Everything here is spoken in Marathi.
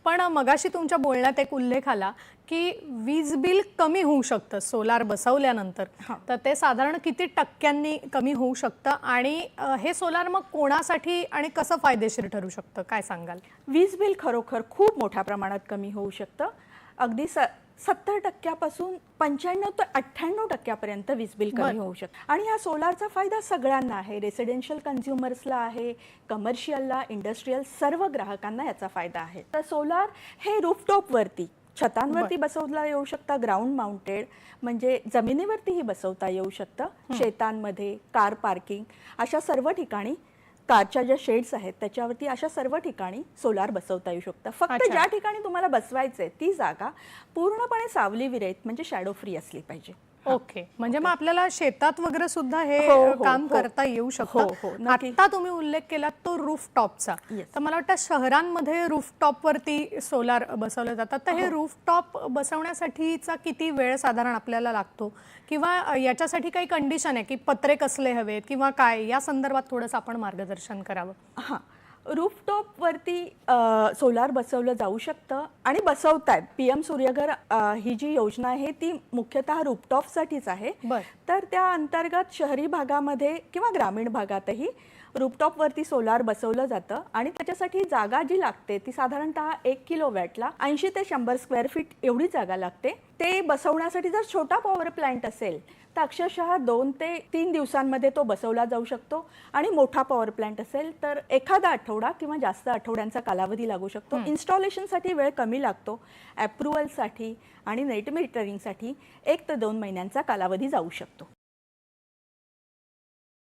पण मगाशी तुमच्या बोलण्यात एक उल्लेख आला की वीज बिल कमी होऊ शकतं सोलार बसवल्यानंतर. तर ते साधारण किती टक्क्यांनी कमी होऊ शकतं आणि हे सोलार मग कोणासाठी आणि कसं फायदेशीर ठरू शकतं, काय सांगाल? वीज बिल खरोखर खूप मोठ्या प्रमाणात कमी होऊ शकतं. अगदी 70% 95 ते 98% वीज बिल कमी होऊ शकतं. आणि या सोलारचा फायदा सगळ्यांना आहे. रेसिडेन्शियल कन्झ्युमर्सला आहे, कमर्शियलला, इंडस्ट्रियल सर्व ग्राहकांना याचा फायदा आहे. तर सोलार हे रूफटॉपवरती छतांवरती बसवता येऊ शकतं, ग्राउंड माउंटेड म्हणजे जमिनीवरतीही बसवता येऊ शकतं, शेतांमध्ये, कार पार्किंग अशा सर्व ठिकाणी, कारच्या ज्या शेड्स आहेत त्याच्यावरती अशा सर्व ठिकाणी सोलार बसवता येऊ शकतं. फक्त ज्या ठिकाणी तुम्हाला बसवायचंय ती जागा पूर्णपणे सावली विरहित म्हणजे शॅडो फ्री असली पाहिजे. ओके, म्हणजे मग आपल्याला शेतात वगैरे सुद्धा हे काम करता येऊ शकतं. आता तुम्ही उल्लेख केला तो रूफटॉपचा, तर मला वाटतं शहरांमध्ये रूफटॉपवरती सोलार बसवले जातात. तर हे रूफटॉप बसवण्यासाठीचा किती वेळ साधारण आपल्याला लागतो, किंवा याच्यासाठी काही कंडिशन आहे की पत्रे कसले हवेत किंवा काय, या संदर्भात थोडंसं आपण मार्गदर्शन करावं? हां, रूफटॉपवरती सोलार बसवलं जाऊ शकतं आणि बसवतायत. PM सूर्यघर ही जी योजना आहे ती मुख्यतः रूफटॉपसाठीच आहे. तर त्या अंतर्गत शहरी भागामध्ये किंवा ग्रामीण भागातही रूफटॉपवरती सोलार बसवलं जातं आणि त्याच्यासाठी जागा जी लागते ती साधारणतः 1 किलोवॅटला 80 ते 100 स्क्वेअर फीट एवढी जागा लागते. ते बसवण्यासाठी जर छोटा पॉवर प्लांट असेल तर अक्षरशः 2 ते 3 दिवसांमध्ये तो बसवला जाऊ शकतो आणि मोठा पॉवर प्लांट असेल तर एखादा आठवडा किंवा जास्त आठवड्यांचा कालावधी लागू शकतो. इन्स्टॉलेशनसाठी वेळ कमी लागतो, अप्रूव्हलसाठी आणि नेट मीटरिंगसाठी 1 ते 2 महिन्यांचा कालावधी जाऊ शकतो.